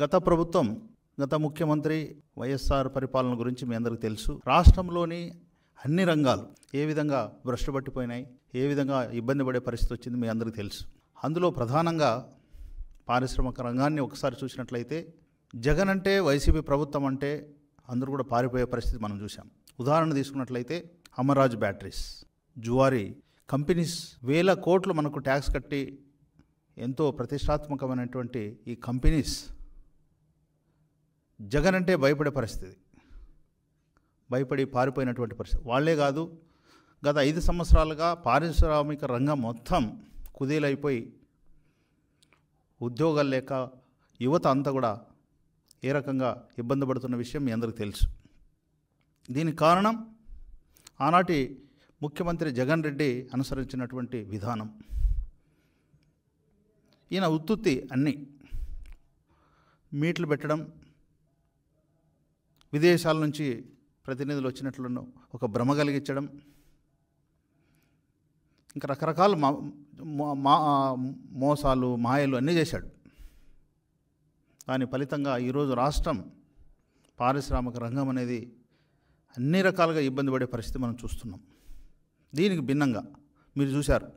గత ప్రభుత్వం, గత ముఖ్యమంత్రి వైఎస్ఆర్ పరిపాలన గురించి మీ అందరికీ తెలుసు. రాష్ట్రంలోని అన్ని రంగాలు ఏ విధంగా భ్రష్టు పట్టిపోయినాయి, ఏ విధంగా ఇబ్బంది పడే పరిస్థితి వచ్చింది మీ అందరికీ తెలుసు. అందులో ప్రధానంగా పారిశ్రామిక రంగాన్ని ఒకసారి చూసినట్లయితే జగన్ అంటే, వైసీపీ ప్రభుత్వం అంటే అందరూ కూడా పారిపోయే పరిస్థితి మనం చూసాం. ఉదాహరణ తీసుకున్నట్లయితే అమర్రాజ్ బ్యాటరీస్, జువారీ కంపెనీస్, వేల కోట్లు మనకు ట్యాక్స్ కట్టి ఎంతో ప్రతిష్టాత్మకమైనటువంటి ఈ కంపెనీస్ జగన్ అంటే భయపడే పరిస్థితి, భయపడి పారిపోయినటువంటి పరిస్థితి. వాళ్లే కాదు, గత 5 సంవత్సరాలుగా పారిశ్రామిక రంగం మొత్తం కుదేలైపోయి ఉద్యోగాలు లేక యువత అంతా కూడా ఏ రకంగా ఇబ్బంది పడుతున్న విషయం మీ అందరికీ తెలుసు. దీనికి కారణం ఆనాటి ముఖ్యమంత్రి జగన్ రెడ్డి అనుసరించినటువంటి విధానం. ఈయన ఉత్తుత్తి అన్నీ మీట్లు పెట్టడం, విదేశాల నుంచి ప్రతినిధులు వచ్చినట్లను ఒక భ్రమ కలిగించడం, ఇంకా రకరకాల మోసాలు, మాయలు అన్నీ చేశాడు. దాని ఫలితంగా ఈరోజు రాష్ట్రం పారిశ్రామిక రంగం అనేది అన్ని రకాలుగా ఇబ్బంది పడే పరిస్థితి మనం చూస్తున్నాం. దీనికి భిన్నంగా మీరు చూశారు,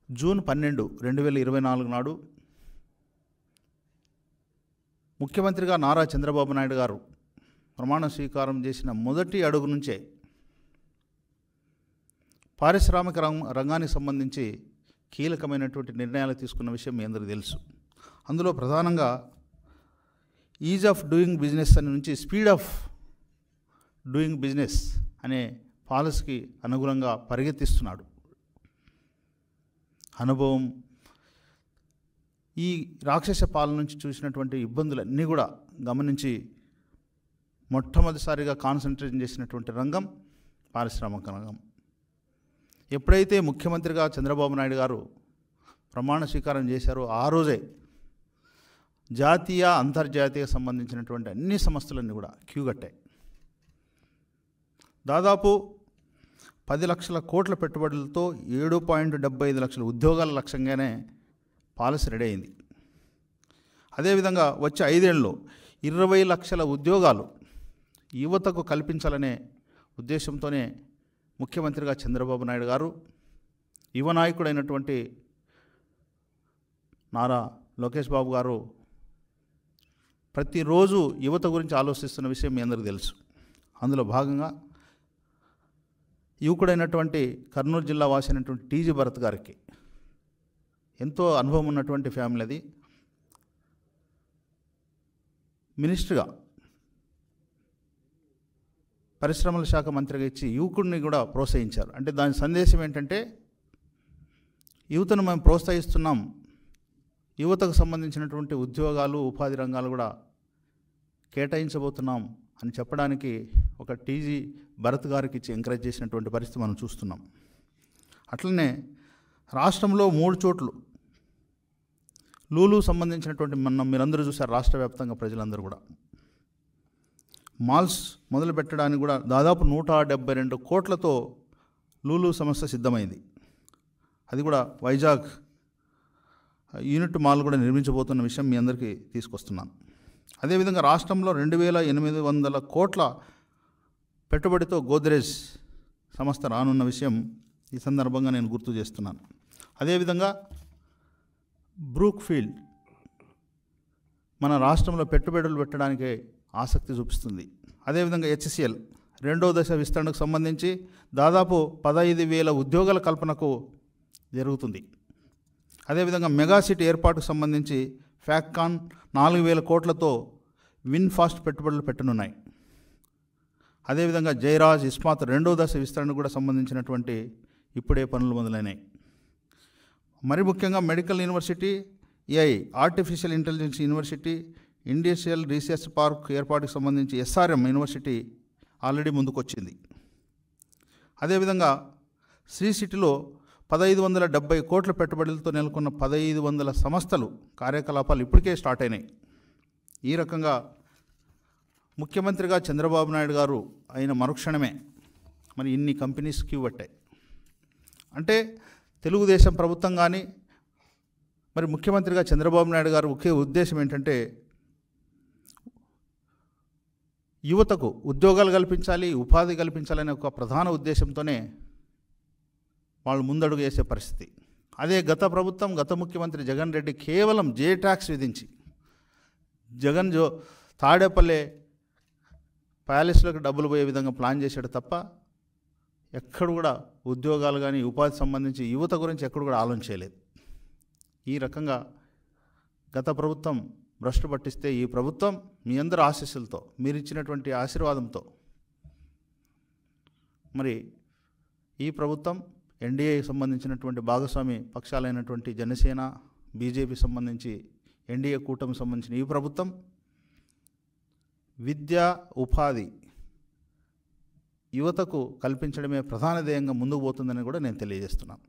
జూన్ 12, 2024 నాడు ముఖ్యమంత్రిగా నారా చంద్రబాబు నాయుడు గారు ప్రమాణ స్వీకారం చేసిన మొదటి అడుగు నుంచే పారిశ్రామిక రంగానికి సంబంధించి కీలకమైనటువంటి నిర్ణయాలు తీసుకున్న విషయం మీ అందరికీ తెలుసు. అందులో ప్రధానంగా ఈజ్ ఆఫ్ డూయింగ్ బిజినెస్ అని నుంచి స్పీడ్ ఆఫ్ డూయింగ్ బిజినెస్ అనే పాలసీకి అనుగుణంగా పరిగెత్తిస్తున్నాడు. అనుభవం, ఈ రాక్షస పాలన నుంచి చూసినటువంటి ఇబ్బందులన్నీ కూడా గమనించి మొట్టమొదటిసారిగా కాన్సన్ట్రేషన్ చేసినటువంటి రంగం పారిశ్రామిక రంగం. ఎప్పుడైతే ముఖ్యమంత్రిగా చంద్రబాబు నాయుడు గారు ప్రమాణ స్వీకారం చేశారో ఆ రోజే జాతీయ, అంతర్జాతీయ సంబంధించినటువంటి అన్ని సంస్థలన్నీ కూడా క్యూ కట్టాయి. దాదాపు 10 లక్షల కోట్ల పెట్టుబడులతో 7.75 లక్షల ఉద్యోగాల లక్ష్యంగానే పాలసీ రెడీ అయింది. అదేవిధంగా వచ్చే 5 ఏళ్ళలో 20 లక్షల ఉద్యోగాలు యువతకు కల్పించాలనే ఉద్దేశంతోనే ముఖ్యమంత్రిగా చంద్రబాబు నాయుడు గారు, యువ నాయకుడైనటువంటి నారా లోకేష్ బాబు గారు ప్రతిరోజు యువత గురించి ఆలోచిస్తున్న విషయం మీ అందరికీ తెలుసు. అందులో భాగంగా యువకుడైనటువంటి కర్నూలు జిల్లా వాసి అయినటువంటి టీజీ భరత్ గారికి ఎంతో అనుభవం ఉన్నటువంటి ఫ్యామిలీ అది. మినిస్టర్గా, పరిశ్రమల శాఖ మంత్రిగా ఇచ్చి యువకుడిని కూడా ప్రోత్సహించారు. అంటే దాని సందేశం ఏంటంటే, యువతను మేము ప్రోత్సహిస్తున్నాం, యువతకు సంబంధించినటువంటి ఉద్యోగాలు, ఉపాధి రంగాలు కూడా కేటాయించబోతున్నాం అని చెప్పడానికి ఒక టీజీ భరత్ గారికి ఇచ్చి ఎంకరేజ్ చేసినటువంటి పరిస్థితి మనం చూస్తున్నాం. అట్లనే రాష్ట్రంలో 3 చోట్లు లూలు సంబంధించినటువంటి మీరందరూ చూశారు, రాష్ట్ర వ్యాప్తంగా ప్రజలందరూ కూడా మాల్స్ మొదలు పెట్టడానికి కూడా దాదాపు 172 కోట్లతో లూలు సంస్థ సిద్ధమైంది. అది కూడా వైజాగ్ యూనిట్ మాల్ కూడా నిర్మించబోతున్న విషయం మీ అందరికీ తీసుకొస్తున్నాను. అదేవిధంగా రాష్ట్రంలో 2800 కోట్ల పెట్టుబడితో గోద్రేజ్ సంస్థ రానున్న విషయం ఈ సందర్భంగా నేను గుర్తు చేస్తున్నాను. అదేవిధంగా బ్రూక్ఫీల్డ్ మన రాష్ట్రంలో పెట్టుబడులు పెట్టడానికి ఆసక్తి చూపిస్తుంది. అదేవిధంగా HCL 2వ దశ విస్తరణకు సంబంధించి దాదాపు 15,000 ఉద్యోగాల కల్పనకు జరుగుతుంది. అదేవిధంగా మెగా సిటీ ఏర్పాటుకు సంబంధించి ఫ్యాక్కాన్ 4,000 కోట్లతో విన్ఫాస్ట్ పెట్టుబడులు పెట్టనున్నాయి. అదేవిధంగా జయరాజ్ ఇస్మాత్ 2వ దశ విస్తరణకు కూడా సంబంధించినటువంటి ఇప్పుడే పనులు మొదలైనాయి. మరి ముఖ్యంగా medical university, AI artificial intelligence university, industrial research park ఏర్పాటుకు సంబంధించి SRM యూనివర్సిటీ ఆల్రెడీ ముందుకొచ్చింది. అదేవిధంగా శ్రీ సిటీలో 1570 కోట్ల పెట్టుబడులతో నెలకొన్న 1500 సంస్థలు కార్యకలాపాలు ఇప్పటికే స్టార్ట్ అయినాయి. ఈ రకంగా ముఖ్యమంత్రిగా చంద్రబాబు నాయుడు గారు అయిన మరుక్షణమే మరి ఇన్ని కంపెనీస్ క్యూ పట్టాయి. అంటే తెలుగుదేశం ప్రభుత్వం కానీ మరి ముఖ్యమంత్రిగా చంద్రబాబు నాయుడు గారు ముఖ్య ఉద్దేశం ఏంటంటే యువతకు ఉద్యోగాలు కల్పించాలి, ఉపాధి కల్పించాలనే ఒక ప్రధాన ఉద్దేశంతోనే వాళ్ళు ముందడుగు వేసే పరిస్థితి. అదే గత ప్రభుత్వం, గత ముఖ్యమంత్రి జగన్ రెడ్డి కేవలం జే ట్యాక్స్ విధించి తాడేపల్లె ప్యాలెస్లకు డబ్బులు పోయే విధంగా ప్లాన్ చేశాడు తప్ప ఎక్కడ కూడా ఉద్యోగాలు కానీ ఉపాధి సంబంధించి యువత గురించి ఎక్కడ కూడా ఆలోచన చేయలేదు. ఈ రకంగా గత ప్రభుత్వం భ్రష్టు పట్టిస్తే ఈ ప్రభుత్వం మీ అందరి ఆశీస్సులతో, మీరు ఇచ్చినటువంటి ఆశీర్వాదంతో మరి ఈ ప్రభుత్వం ఎన్డీఏకి సంబంధించినటువంటి భాగస్వామి పక్షాలైనటువంటి జనసేన, బీజేపీ సంబంధించి ఎన్డీఏ కూటమికి సంబంధించిన ఈ ప్రభుత్వం విద్య, ఉపాధి యువతకు కల్పించడమే ప్రధాన ధ్యేయంగా ముందుకు పోతుందని కూడా నేను తెలియజేస్తున్నాను.